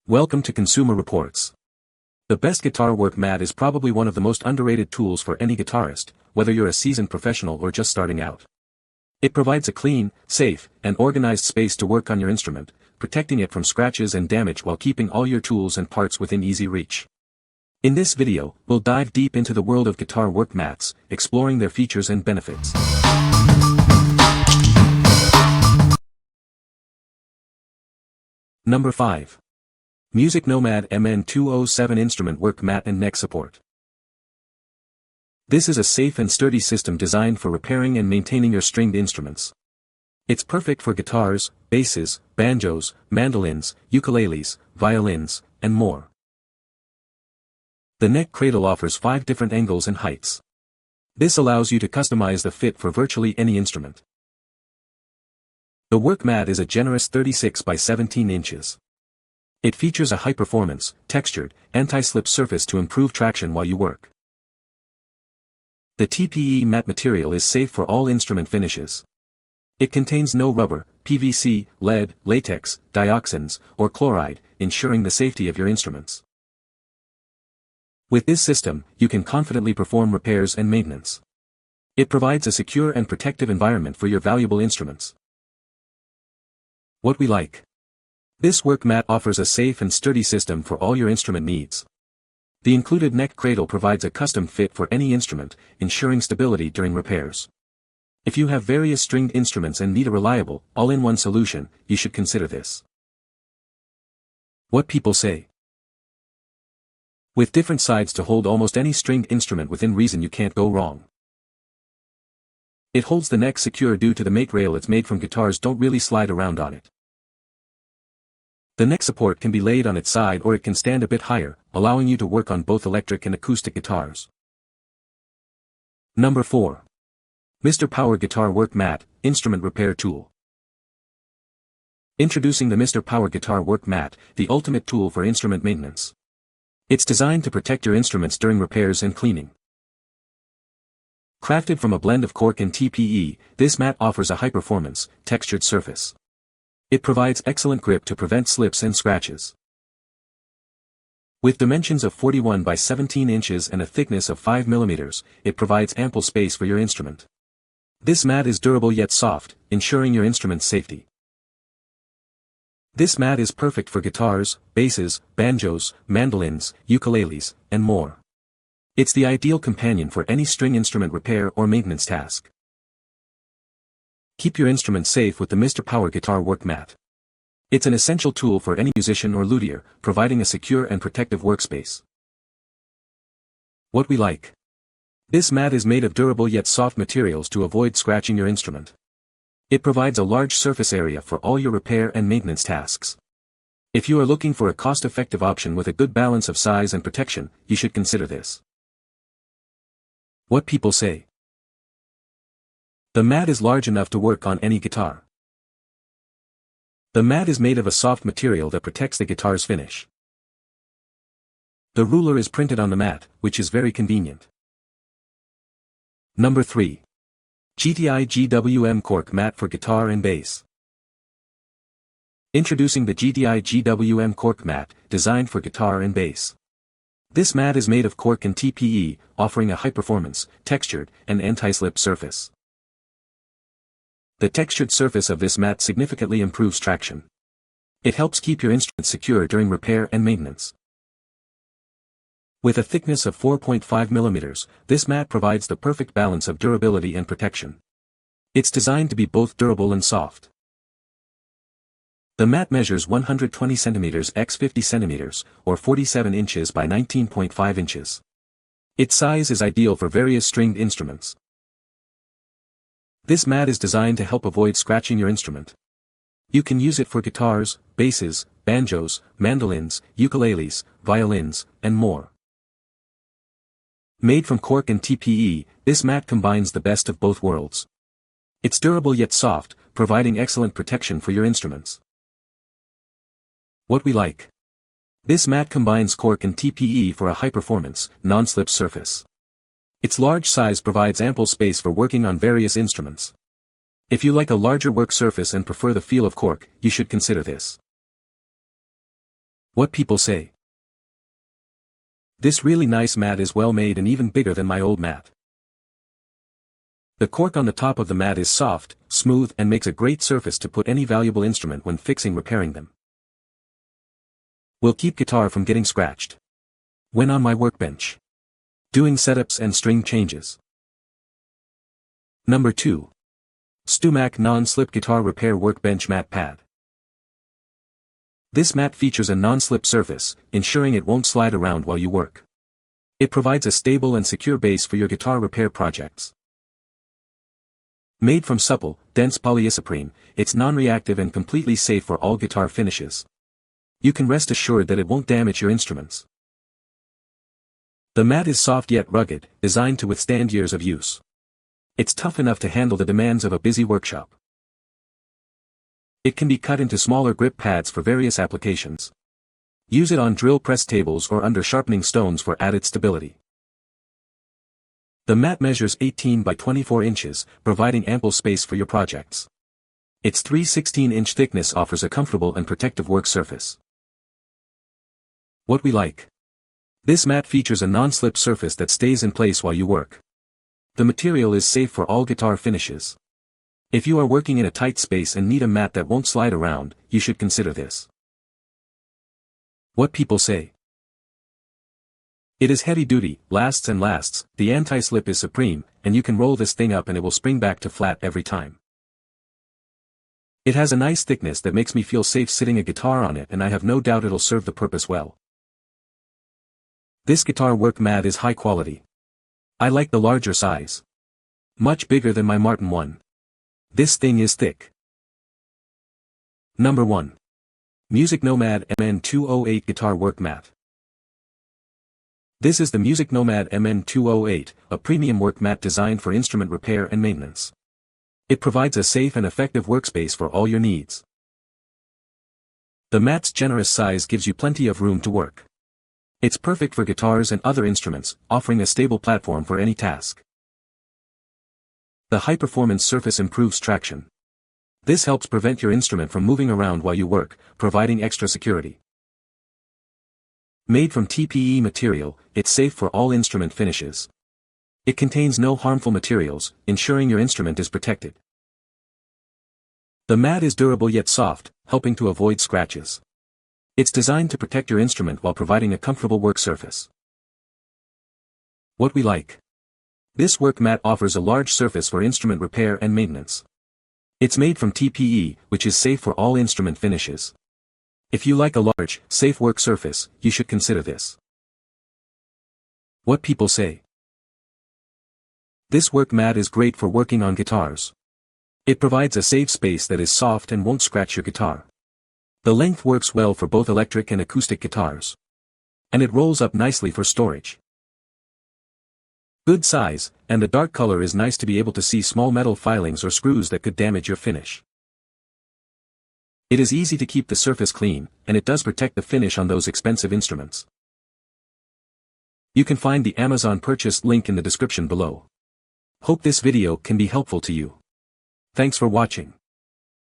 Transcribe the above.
Welcome to Consumer Reports. The best guitar work mat is probably one of the most underrated tools for any guitarist, whether you're a seasoned professional or just starting out. It provides a clean, safe, and organized space to work on your instrument, protecting it from scratches and damage while keeping all your tools and parts within easy reach. In this video, we'll dive deep into the world of guitar work mats, exploring their features and benefits. Number 5. MusicNomad MN207 Instrument Work Mat and Neck Support. This is a safe and sturdy system designed for repairing and maintaining your stringed instruments. It's perfect for guitars, basses, banjos, mandolins, ukuleles, violins, and more. The neck cradle offers 5 different angles and heights. This allows you to customize the fit for virtually any instrument. The work mat is a generous 36 by 17 inches. It features a high-performance, textured, anti-slip surface to improve traction while you work. The TPE mat material is safe for all instrument finishes. It contains no rubber, PVC, lead, latex, dioxins, or chloride, ensuring the safety of your instruments. With this system, you can confidently perform repairs and maintenance. It provides a secure and protective environment for your valuable instruments. What we like. This work mat offers a safe and sturdy system for all your instrument needs. The included neck cradle provides a custom fit for any instrument, ensuring stability during repairs. If you have various stringed instruments and need a reliable, all-in-one solution, you should consider this. What people say. With different sides to hold almost any stringed instrument within reason, you can't go wrong. It holds the neck secure due to the mate rail it's made from. Guitars don't really slide around on it. The neck support can be laid on its side or it can stand a bit higher, allowing you to work on both electric and acoustic guitars. Number 4. Mr.Power Guitar Work Mat, Instrument Repair Tool. Introducing the Mr.Power Guitar Work Mat, the ultimate tool for instrument maintenance. It's designed to protect your instruments during repairs and cleaning. Crafted from a blend of cork and TPE, this mat offers a high-performance, textured surface. It provides excellent grip to prevent slips and scratches. With dimensions of 41 by 17 inches and a thickness of 5 mm, it provides ample space for your instrument. This mat is durable yet soft, ensuring your instrument's safety. This mat is perfect for guitars, basses, banjos, mandolins, ukuleles, and more. It's the ideal companion for any string instrument repair or maintenance task. Keep your instrument safe with the Mr.Power Guitar Work Mat. It's an essential tool for any musician or luthier, providing a secure and protective workspace. What we like. This mat is made of durable yet soft materials to avoid scratching your instrument. It provides a large surface area for all your repair and maintenance tasks. If you are looking for a cost-effective option with a good balance of size and protection, you should consider this. What people say. The mat is large enough to work on any guitar. The mat is made of a soft material that protects the guitar's finish. The ruler is printed on the mat, which is very convenient. Number 3. GTI GWM Cork Mat for Guitar and Bass. Introducing the GTI GWM Cork Mat, designed for guitar and bass. This mat is made of cork and TPE, offering a high-performance, textured, and anti-slip surface. The textured surface of this mat significantly improves traction. It helps keep your instrument secure during repair and maintenance. With a thickness of 4.5 mm, this mat provides the perfect balance of durability and protection. It's designed to be both durable and soft. The mat measures 120 cm x 50 cm, or 47 inches by 19.5 inches. Its size is ideal for various stringed instruments. This mat is designed to help avoid scratching your instrument. You can use it for guitars, basses, banjos, mandolins, ukuleles, violins, and more. Made from cork and TPE, this mat combines the best of both worlds. It's durable yet soft, providing excellent protection for your instruments. What we like. This mat combines cork and TPE for a high-performance, non-slip surface. Its large size provides ample space for working on various instruments. If you like a larger work surface and prefer the feel of cork, you should consider this. What people say. This really nice mat is well made and even bigger than my old mat. The cork on the top of the mat is soft, smooth and makes a great surface to put any valuable instrument when repairing them. Will keep guitar from getting scratched. When on my workbench. Doing setups and string changes. Number 2. StewMac Non-Slip Guitar Repair Workbench Mat Pad. This mat features a non-slip surface, ensuring it won't slide around while you work. It provides a stable and secure base for your guitar repair projects. Made from supple, dense polyisoprene, it's non-reactive and completely safe for all guitar finishes. You can rest assured that it won't damage your instruments. The mat is soft yet rugged, designed to withstand years of use. It's tough enough to handle the demands of a busy workshop. It can be cut into smaller grip pads for various applications. Use it on drill press tables or under sharpening stones for added stability. The mat measures 18 by 24 inches, providing ample space for your projects. Its 3/16-inch thickness offers a comfortable and protective work surface. What we like. This mat features a non-slip surface that stays in place while you work. The material is safe for all guitar finishes. If you are working in a tight space and need a mat that won't slide around, you should consider this. What people say. It is heavy duty, lasts and lasts, the anti-slip is supreme, and you can roll this thing up and it will spring back to flat every time. It has a nice thickness that makes me feel safe sitting a guitar on it, and I have no doubt it'll serve the purpose well. This guitar work mat is high quality. I like the larger size. Much bigger than my Martin one. This thing is thick. Number 1. MusicNomad MN208 Guitar Work Mat. This is the MusicNomad MN208, a premium work mat designed for instrument repair and maintenance. It provides a safe and effective workspace for all your needs. The mat's generous size gives you plenty of room to work. It's perfect for guitars and other instruments, offering a stable platform for any task. The high-performance surface improves traction. This helps prevent your instrument from moving around while you work, providing extra security. Made from TPE material, it's safe for all instrument finishes. It contains no harmful materials, ensuring your instrument is protected. The mat is durable yet soft, helping to avoid scratches. It's designed to protect your instrument while providing a comfortable work surface. What we like. This work mat offers a large surface for instrument repair and maintenance. It's made from TPE, which is safe for all instrument finishes. If you like a large, safe work surface, you should consider this. What people say. This work mat is great for working on guitars. It provides a safe space that is soft and won't scratch your guitar. The length works well for both electric and acoustic guitars. And it rolls up nicely for storage. Good size, and the dark color is nice to be able to see small metal filings or screws that could damage your finish. It is easy to keep the surface clean, and it does protect the finish on those expensive instruments. You can find the Amazon purchase link in the description below. Hope this video can be helpful to you. Thanks for watching.